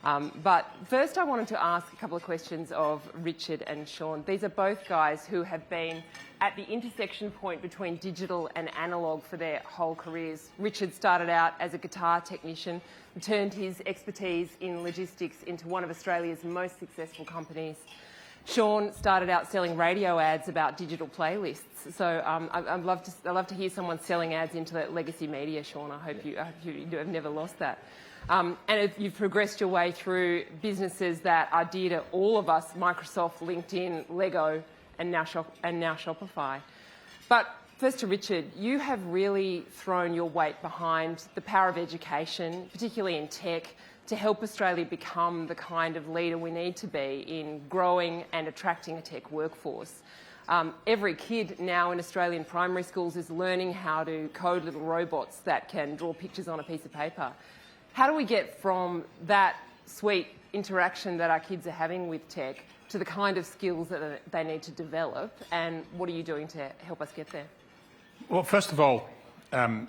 But first I wanted to ask a couple of questions of Richard and Sean. These are both guys who have been at the intersection point between digital and analogue for their whole careers. Richard started out as a guitar technician and turned his expertise in logistics into one of Australia's most successful companies. Sean started out selling radio ads about digital playlists. So I'd love to hear someone selling ads into that legacy media, Sean. I hope you have never lost that. And if you've progressed your way through businesses that are dear to all of us, Microsoft, LinkedIn, Lego, and now Shopify. But first to Richard, you have really thrown your weight behind the power of education, particularly in tech, to help Australia become the kind of leader we need to be in growing and attracting a tech workforce. Every kid now in Australian primary schools is learning how to code little robots that can draw pictures on a piece of paper. How do we get from that sweet interaction that our kids are having with tech to the kind of skills that they need to develop, and what are you doing to help us get there? Well, first of all,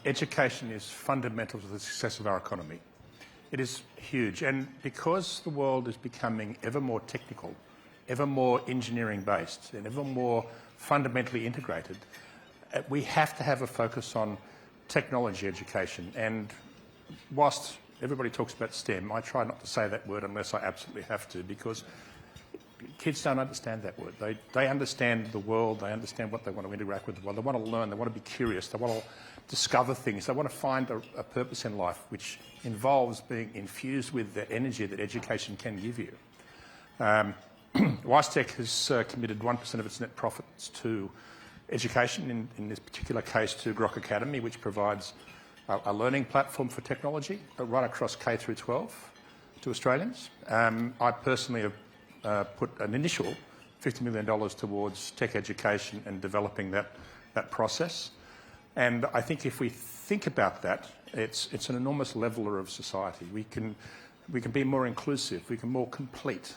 education is fundamental to the success of our economy. It is huge, and because the world is becoming ever more technical, ever more engineering-based, and ever more fundamentally integrated, we have to have a focus on technology education. And whilst everybody talks about STEM, I try not to say that word unless I absolutely have to, because kids don't understand that word. They understand the world, they understand what they want to interact with the world, they want to learn, they want to be curious, they want to discover things, they want to find a purpose in life which involves being infused with the energy that education can give you. WiseTech has committed 1% of its net profits to education, in this particular case to Grok Academy, which provides a learning platform for technology right across K through 12 to Australians. I personally have put an initial $50 million towards tech education and developing that process. And I think if we think about that, it's an enormous leveller of society. We can be more inclusive, we can be more complete,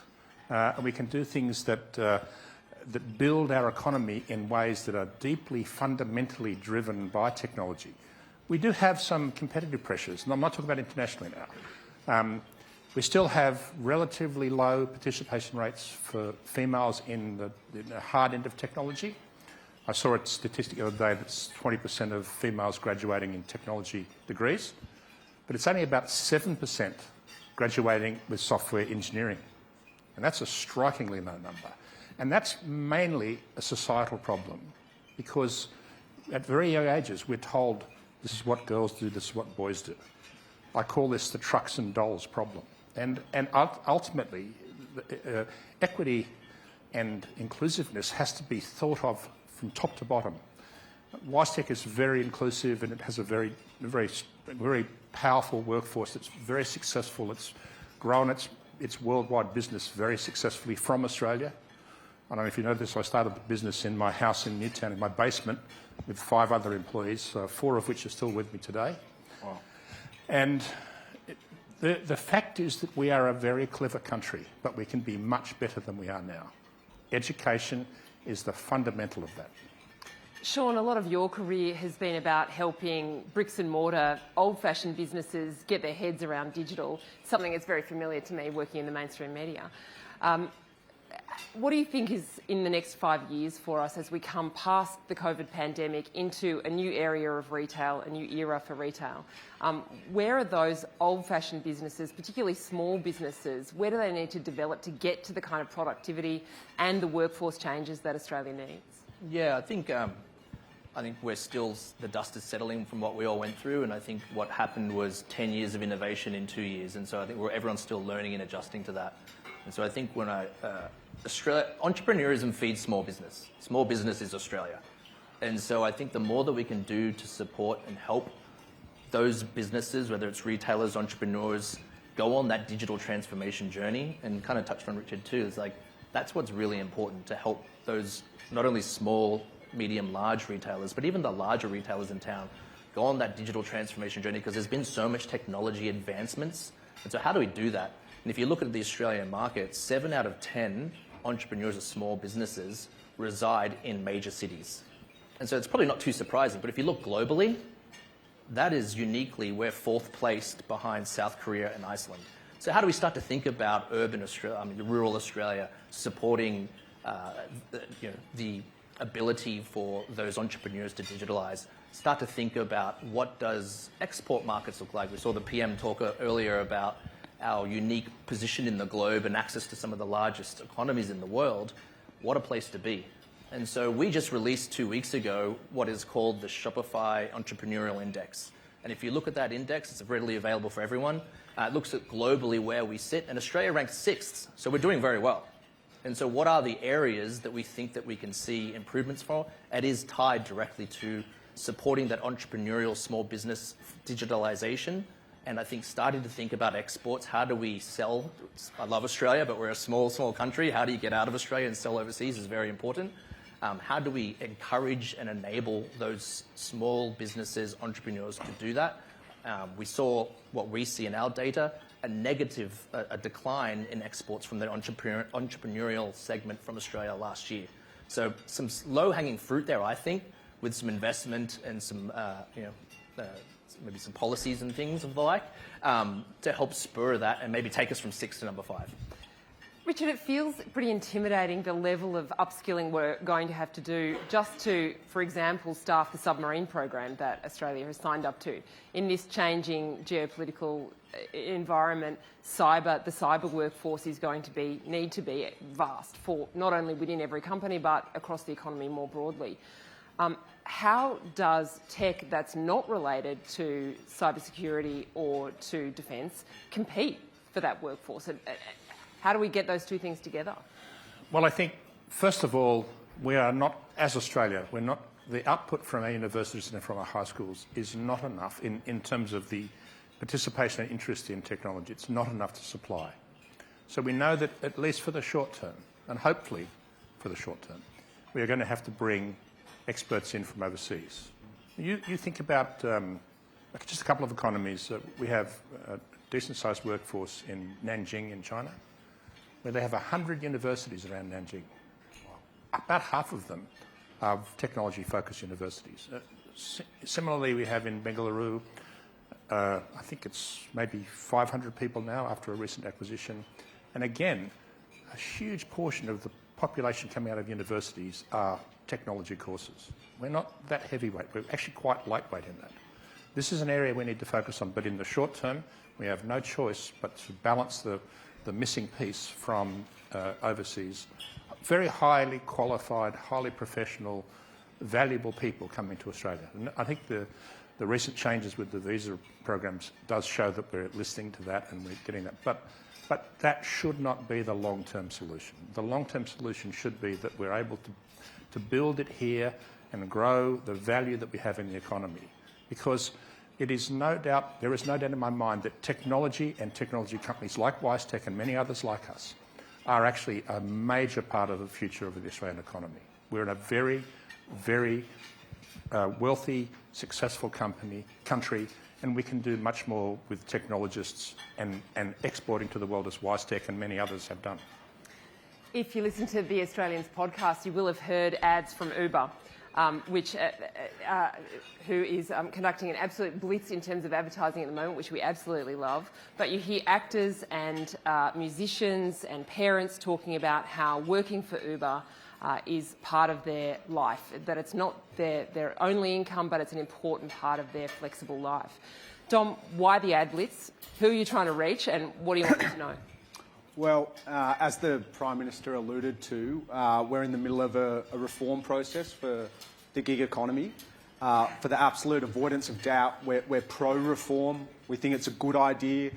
and we can do things that build our economy in ways that are deeply, fundamentally driven by technology. We do have some competitive pressures, and I'm not talking about internationally now. We still have relatively low participation rates for females in the hard end of technology. I saw a statistic the other day that's 20% of females graduating in technology degrees, but it's only about 7% graduating with software engineering. And that's a strikingly low number. And that's mainly a societal problem, because at very young ages we're told this is what girls do, this is what boys do. I call this the trucks and dolls problem. And ultimately, equity and inclusiveness has to be thought of from top to bottom. WiseTech is very inclusive, and it has a very powerful workforce that's very successful. It's grown its worldwide business very successfully from Australia. I don't know if you know this, I started the business in my house in Newtown, in my basement, with 5 other employees, 4 of which are still with me today. Wow. And the fact is that we are a very clever country, but we can be much better than we are now. Education is the fundamental of that. Sean, a lot of your career has been about helping bricks and mortar, old-fashioned businesses get their heads around digital, something that's very familiar to me working in the mainstream media. What do you think is in the next 5 years for us as we come past the COVID pandemic into a new area of retail, a new era for retail? Where are those old-fashioned businesses, particularly small businesses, where do they need to develop to get to the kind of productivity and the workforce changes that Australia needs? Yeah, I think we're still, the dust is settling from what we all went through, and I think what happened was 10 years of innovation in 2 years, and so I think everyone's still learning and adjusting to that. And so I think when entrepreneurism feeds small business. Small business is Australia. And so I think the more that we can do to support and help those businesses, whether it's retailers, entrepreneurs, go on that digital transformation journey, and kind of touched on Richard too, is like, that's what's really important to help those not only small, medium, large retailers, but even the larger retailers in town go on that digital transformation journey, because there's been so much technology advancements. And so how do we do that? And if you look at the Australian market, 7 out of 10 entrepreneurs or small businesses reside in major cities. And so it's probably not too surprising, but if you look globally, that is uniquely, we're 4th placed behind South Korea and Iceland. So how do we start to think about urban Australia, rural Australia, supporting the ability for those entrepreneurs to digitalise? Start to think about what does export markets look like. We saw the PM talk earlier about our unique position in the globe and access to some of the largest economies in the world. What a place to be. And so we just released 2 weeks ago what is called the Shopify Entrepreneurial Index. And if you look at that index, it's readily available for everyone. It looks at globally where we sit, and Australia ranks 6th, so we're doing very well. And so what are the areas that we think that we can see improvements for? It is tied directly to supporting that entrepreneurial small business digitalization, and I think starting to think about exports. How do we sell? I love Australia, but we're a small country. How do you get out of Australia and sell overseas is very important. How do we encourage and enable those small businesses, entrepreneurs to do that? We saw what we see in our data, a decline in exports from the entrepreneurial segment from Australia last year. So some low-hanging fruit there, I think, with some investment and some, maybe some policies and things of the like, to help spur that and maybe take us from 6 to number 5. Richard, it feels pretty intimidating, the level of upskilling we're going to have to do just to, for example, staff the submarine program that Australia has signed up to. In this changing geopolitical environment, the cyber workforce is going to need to be vast for not only within every company but across the economy more broadly. How does tech that's not related to cybersecurity or to defence compete for that workforce? How do we get those two things together? Well, I think, first of all, we are not, as Australia, the output from our universities and from our high schools is not enough in terms of the participation and interest in technology. It's not enough to supply. So we know that at least for the short term, and hopefully for the short term, we are going to have to bring experts in from overseas. You think about just a couple of economies. We have a decent-sized workforce in Nanjing in China, where they have 100 universities around Nanjing. About half of them are technology-focused universities. Similarly, we have in Bengaluru, I think it's maybe 500 people now after a recent acquisition. And again, a huge portion of the population coming out of universities are technology courses. We're not that heavyweight. We're actually quite lightweight in that. This is an area we need to focus on, but in the short term, we have no choice but to balance the missing piece from overseas. Very highly qualified, highly professional, valuable people coming to Australia. And I think the recent changes with the visa programs does show that we're listening to that and we're getting that. But that should not be the long-term solution. The long-term solution should be that we're able to build it here and grow the value that we have in the economy. Because there is no doubt in my mind that technology and technology companies like WiseTech and many others like us are actually a major part of the future of the Australian economy. We're in a very, very wealthy, successful country, and we can do much more with technologists and exporting to the world as WiseTech and many others have done. If you listen to the Australians podcast, you will have heard ads from Uber, who is conducting an absolute blitz in terms of advertising at the moment, which we absolutely love. But you hear actors and musicians and parents talking about how working for Uber is part of their life, that it's not their only income, but it's an important part of their flexible life. Dom, why the ad blitz? Who are you trying to reach, and what do you want them to know? Well, as the Prime Minister alluded to, we're in the middle of a reform process for the gig economy. For the absolute avoidance of doubt, we're pro-reform. We think it's a good idea.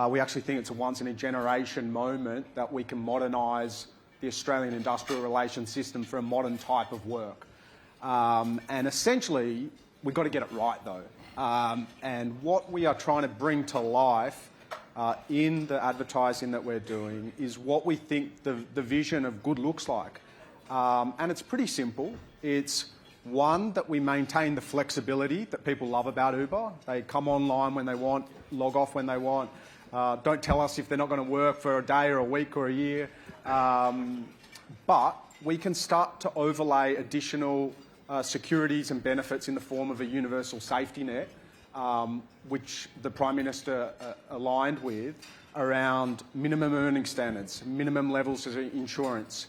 We actually think it's a once-in-a-generation moment that we can modernise the Australian industrial relations system for a modern type of work. And essentially, we've got to get it right, though. And what we are trying to bring to life in the advertising that we're doing is what we think the vision of good looks like. And it's pretty simple. It's one, that we maintain the flexibility that people love about Uber. They come online when they want, log off when they want. Don't tell us if they're not going to work for a day or a week or a year. But we can start to overlay additional securities and benefits in the form of a universal safety net, which the Prime Minister aligned with, around minimum earning standards, minimum levels of insurance,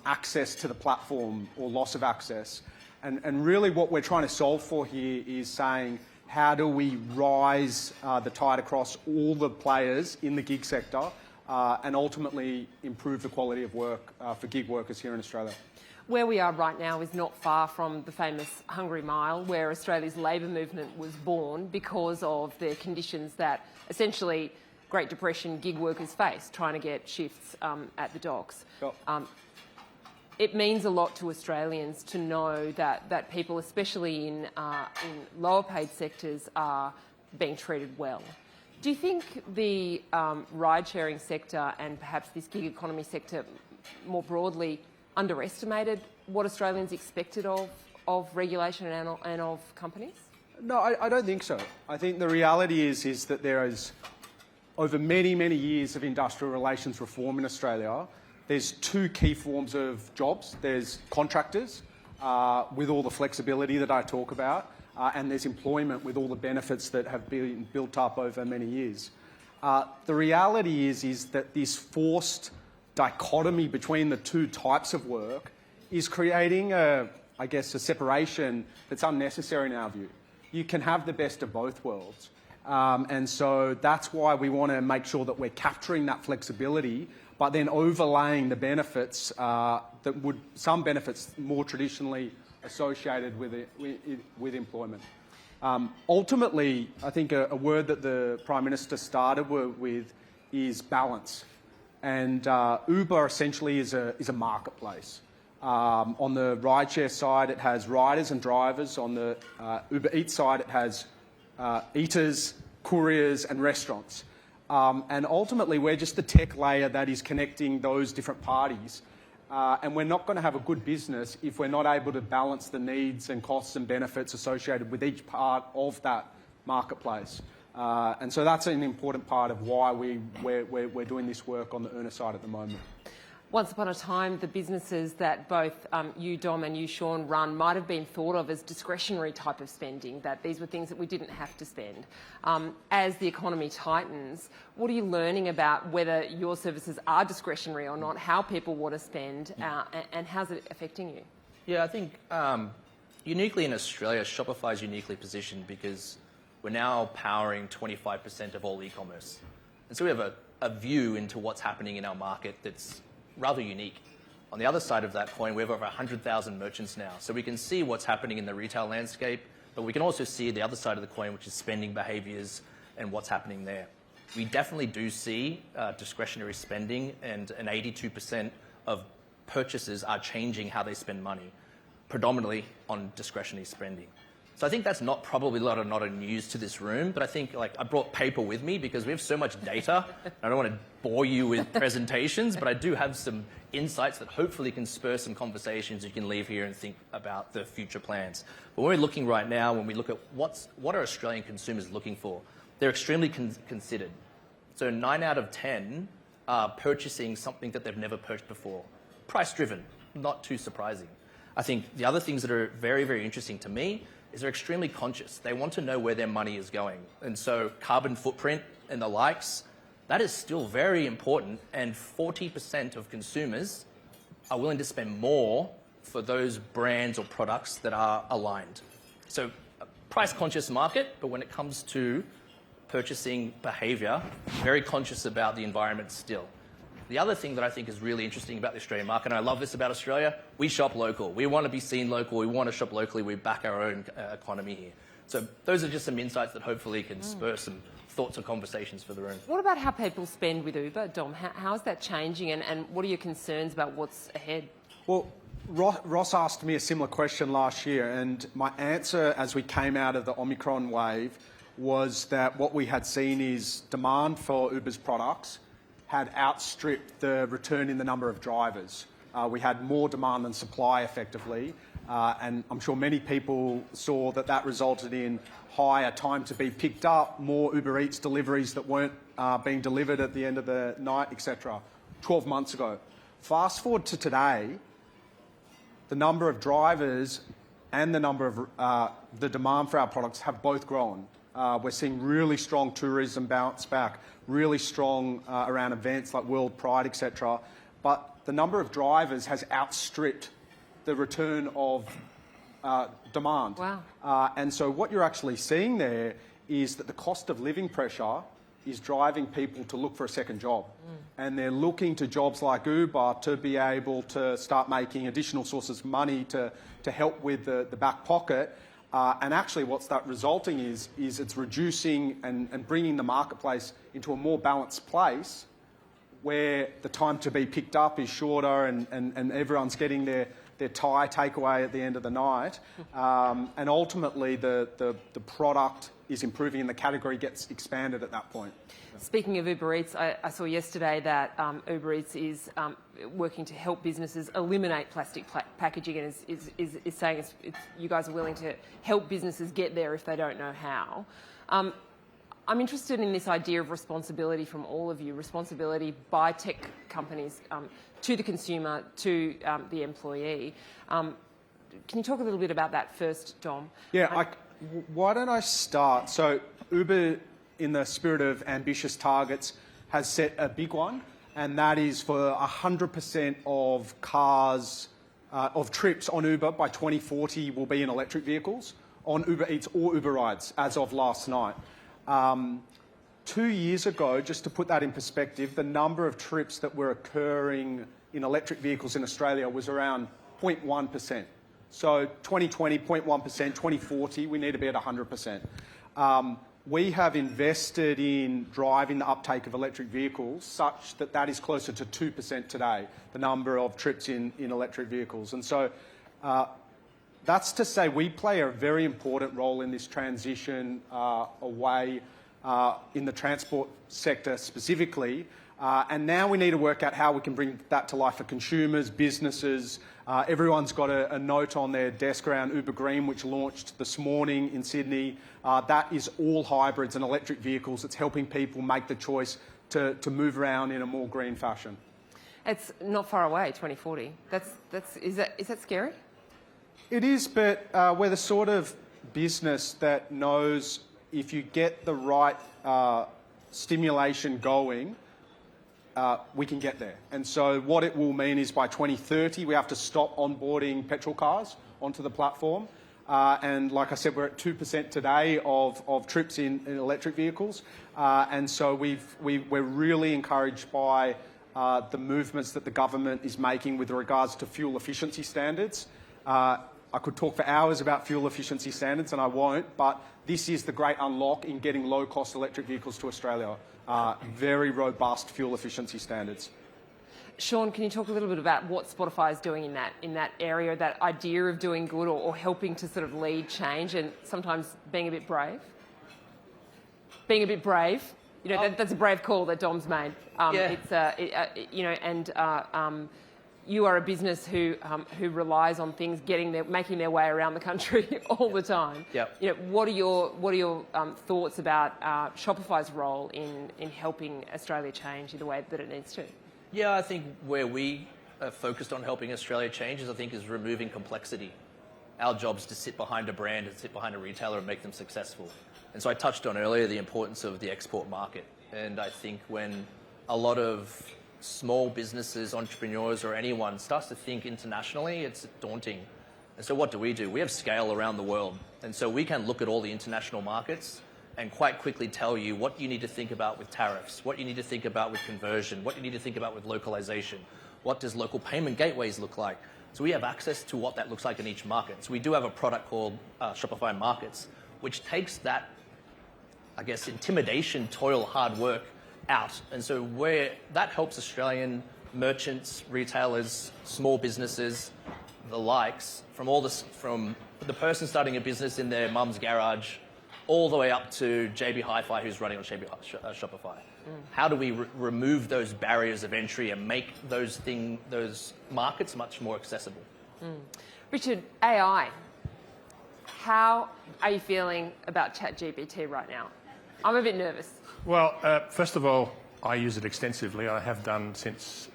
access to the platform or loss of access. And really what we're trying to solve for here is saying, how do we rise the tide across all the players in the gig sector and ultimately improve the quality of work for gig workers here in Australia? Where we are right now is not far from the famous Hungry Mile, where Australia's labour movement was born because of the conditions that essentially Great Depression gig workers face, trying to get shifts at the docks. Sure. It means a lot to Australians to know that people, especially in lower paid sectors, are being treated well. Do you think the ride-sharing sector and perhaps this gig economy sector more broadly underestimated what Australians expected of regulation and of companies? No, I don't think so. I think the reality is that there is, over many, many years of industrial relations reform in Australia, there's two key forms of jobs. There's contractors with all the flexibility that I talk about, and there's employment with all the benefits that have been built up over many years. The reality is that this forced dichotomy between the two types of work is creating a separation that's unnecessary in our view. You can have the best of both worlds. And so that's why we want to make sure that we're capturing that flexibility, but then overlaying the benefits some benefits more traditionally associated with employment. Ultimately, I think a word that the Prime Minister started with is balance. And Uber essentially is a marketplace. On the rideshare side, it has riders and drivers. On the Uber Eats side, it has eaters, couriers, and restaurants. And ultimately, we're just the tech layer that is connecting those different parties. And we're not going to have a good business if we're not able to balance the needs and costs and benefits associated with each part of that marketplace. And so that's an important part of why we're doing this work on the earner side at the moment. Once upon a time, the businesses that both you, Dom, and you, Sean, run might have been thought of as discretionary type of spending, that these were things that we didn't have to spend. As the economy tightens, what are you learning about whether your services are discretionary or not, how people want to spend, and how's it affecting you? Yeah, I think uniquely in Australia, Shopify is uniquely positioned because we're now powering 25% of all e-commerce. And so we have a view into what's happening in our market that's rather unique. On the other side of that coin, we have over 100,000 merchants now. So we can see what's happening in the retail landscape, but we can also see the other side of the coin, which is spending behaviours and what's happening there. We definitely do see discretionary spending, and an 82% of purchases are changing how they spend money, predominantly on discretionary spending. So I think that's probably not a news to this room, but I think I brought paper with me because we have so much data. I don't want to bore you with presentations, but I do have some insights that hopefully can spur some conversations you can leave here and think about the future plans. But when we're looking right now, when we look at what are Australian consumers looking for, they're extremely considered. So 9 out of 10 are purchasing something that they've never purchased before. Price-driven, not too surprising. I think the other things that are very, very interesting to me is they're extremely conscious. They want to know where their money is going. And so carbon footprint and the likes, that is still very important. And 40% of consumers are willing to spend more for those brands or products that are aligned. So a price-conscious market, but when it comes to purchasing behaviour, very conscious about the environment still. The other thing that I think is really interesting about the Australian market, and I love this about Australia, we shop local. We want to be seen local. We want to shop locally. We back our own economy here. So those are just some insights that hopefully can spur some thoughts and conversations for the room. What about how people spend with Uber, Dom? How is that changing, and what are your concerns about what's ahead? Well, Ross asked me a similar question last year, and my answer as we came out of the Omicron wave was that what we had seen is demand for Uber's products had outstripped the return in the number of drivers. We had more demand than supply, effectively, and I'm sure many people saw that resulted in higher time to be picked up, more Uber Eats deliveries that weren't being delivered at the end of the night, etc. 12 months ago. Fast forward to today, the number of drivers and the number of the demand for our products have both grown. We're seeing really strong tourism bounce back, really strong around events like World Pride, etc. But the number of drivers has outstripped the return of demand. Wow. And so what you're actually seeing there is that the cost of living pressure is driving people to look for a second job. And they're looking to jobs like Uber to be able to start making additional sources of money to help with the back pocket. And actually what's that resulting is it's reducing and bringing the marketplace into a more balanced place where the time to be picked up is shorter and everyone's getting their Thai takeaway at the end of the night. And ultimately the product is improving and the category gets expanded at that point. Speaking of Uber Eats, I saw yesterday that Uber Eats is working to help businesses eliminate plastic packaging and is saying you guys are willing to help businesses get there if they don't know how. I'm interested in this idea of responsibility from all of you, responsibility by tech companies to the consumer, to the employee. Can you talk a little bit about that first, Dom? Yeah, why don't I start? So Uber, in the spirit of ambitious targets, has set a big one, and that is for 100% of cars, of trips on Uber by 2040 will be in electric vehicles on Uber Eats or Uber Rides as of last night. 2 years ago, just to put that in perspective, the number of trips that were occurring in electric vehicles in Australia was around 0.1%. So 2020, 0.1%, 2040, we need to be at 100%. We have invested in driving the uptake of electric vehicles such that that is closer to 2% today, the number of trips in electric vehicles. And so that's to say we play a very important role in this transition away in the transport sector specifically. And now we need to work out how we can bring that to life for consumers, businesses. Everyone's got a note on their desk around Uber Green, which launched this morning in Sydney. That is all hybrids and electric vehicles. It's helping people make the choice to move around in a more green fashion. It's not far away, 2040. Is that scary? It is, but we're the sort of business that knows if you get the right stimulation going, we can get there. And so what it will mean is by 2030, we have to stop onboarding petrol cars onto the platform. And like I said, we're at 2% today of trips in electric vehicles. And so we're really encouraged by the movements that the government is making with regards to fuel efficiency standards. I could talk for hours about fuel efficiency standards, and I won't, but this is the great unlock in getting low-cost electric vehicles to Australia. Very robust fuel efficiency standards. Sean, can you talk a little bit about what Spotify is doing in that area, that idea of doing good or helping to sort of lead change and sometimes being a bit brave? Being a bit brave. You know, that's a brave call that Dom's made. You are a business who relies on things making their way around the country all the time. Yep. You know, what are your thoughts about Shopify's role in helping Australia change in the way that it needs to? Yeah, I think where we are focused on helping Australia change is removing complexity. Our job is to sit behind a brand and sit behind a retailer and make them successful. And so I touched on earlier the importance of the export market. And I think when a lot of small businesses, entrepreneurs, or anyone starts to think internationally, it's daunting. And so what do? We have scale around the world. And so we can look at all the international markets and quite quickly tell you what you need to think about with tariffs, what you need to think about with conversion, what you need to think about with localization, what does local payment gateways look like. So we have access to what that looks like in each market. So we do have a product called Shopify Markets, which takes that, I guess, intimidation, toil, hard work out. And so that helps Australian merchants, retailers, small businesses, the likes, from the person starting a business in their mum's garage all the way up to JB Hi-Fi who's running on Shopify. How do we remove those barriers of entry and make those markets much more accessible? Richard, AI. How are you feeling about ChatGPT right now? I'm a bit nervous. Well, first of all, I use it extensively. I have done since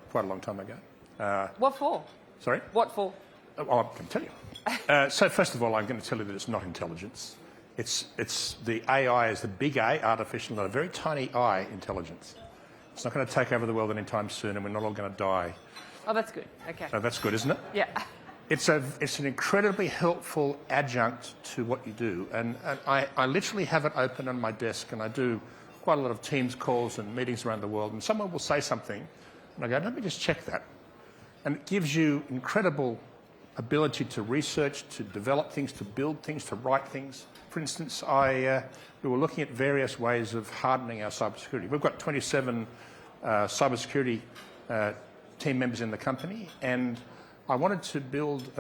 quite a long time ago. What for? Sorry? What for? Oh, I can tell you. So first of all, I'm going to tell you that it's not intelligence. It's the AI is the big A, artificial, and a very tiny I, intelligence. It's not going to take over the world anytime soon, and we're not all going to die. Oh, that's good. Okay. No, that's good, isn't it? Yeah. It's an incredibly helpful adjunct to what you do. And I literally have it open on my desk, and I do quite a lot of Teams calls and meetings around the world, and someone will say something, and I go, let me just check that. And it gives you incredible ability to research, to develop things, to build things, to write things. For instance, we were looking at various ways of hardening our cybersecurity. We've got 27 cybersecurity team members in the company, and I wanted to build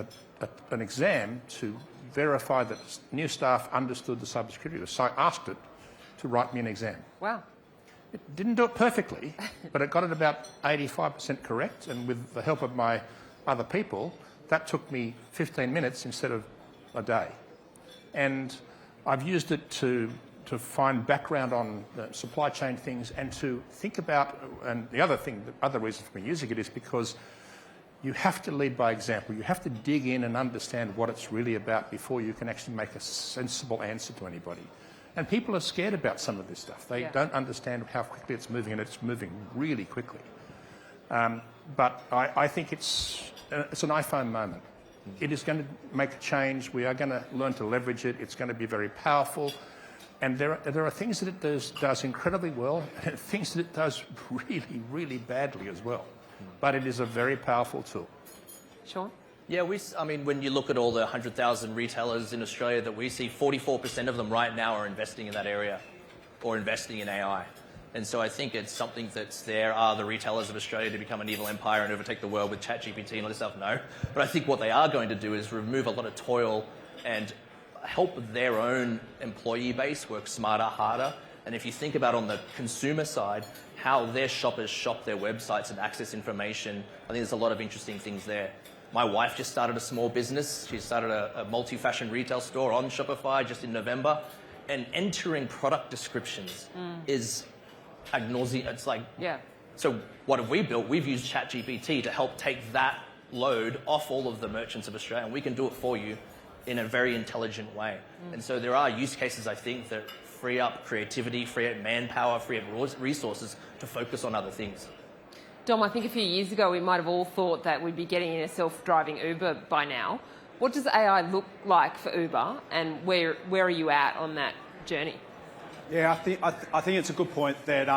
an exam to verify that new staff understood the cybersecurity. So I asked it to write me an exam. Wow. It didn't do it perfectly, but it got it about 85% correct, and with the help of my other people, that took me 15 minutes instead of a day. And I've used it to find background on supply chain things and to think about, and the other reason for me using it is because you have to lead by example. You have to dig in and understand what it's really about before you can actually make a sensible answer to anybody. And people are scared about some of this stuff. They don't understand how quickly it's moving, and it's moving really quickly. But I think it's an iPhone moment. It is going to make a change. We are going to learn to leverage it. It's going to be very powerful. And there are things that it does incredibly well, and things that it does really, really badly as well. But it is a very powerful tool. Sean? Yeah, I mean, when you look at all the 100,000 retailers in Australia that we see, 44% of them right now are investing in that area or investing in AI. And so I think it's something that's there. Are the retailers of Australia to become an evil empire and overtake the world with ChatGPT and all this stuff? No. But I think what they are going to do is remove a lot of toil and help their own employee base work smarter, harder. And if you think about on the consumer side, how their shoppers shop their websites and access information, I think there's a lot of interesting things there. My wife just started a small business. She started a multi-fashion retail store on Shopify just in November. And entering product descriptions is ad nauseam. It's like, so what have we built? We've used ChatGPT to help take that load off all of the merchants of Australia, and we can do it for you in a very intelligent way. And so there are use cases, I think, that free up creativity, free up manpower, free up resources to focus on other things. Dom, I think a few years ago we might have all thought that we'd be getting in a self-driving Uber by now. What does AI look like for Uber, and where are you at on that journey? Yeah, I think it's a good point that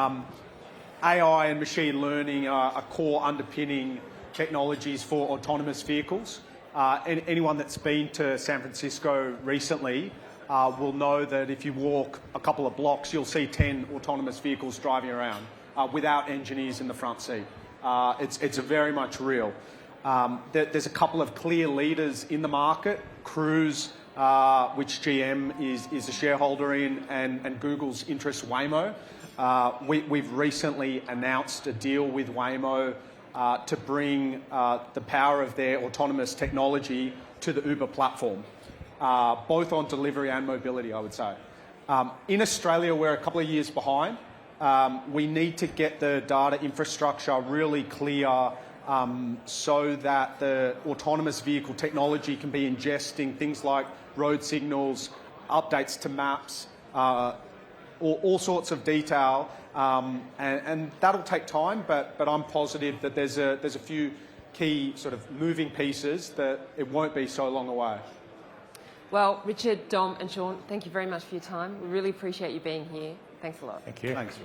AI and machine learning are core underpinning technologies for autonomous vehicles. Anyone that's been to San Francisco recently will know that if you walk a couple of blocks, you'll see 10 autonomous vehicles driving around without engineers in the front seat. It's very much real. There's a couple of clear leaders in the market, Cruise, which GM is a shareholder in, and Google's interest, Waymo. We've recently announced a deal with Waymo to bring the power of their autonomous technology to the Uber platform, both on delivery and mobility, I would say. In Australia, we're a couple of years behind. We need to get the data infrastructure really clear so that the autonomous vehicle technology can be ingesting things like road signals, updates to maps, all sorts of detail, and that'll take time. But I'm positive that there's a few key sort of moving pieces that it won't be so long away. Well, Richard, Dom, and Sean, thank you very much for your time. We really appreciate you being here. Thanks a lot. Thank you. Thanks.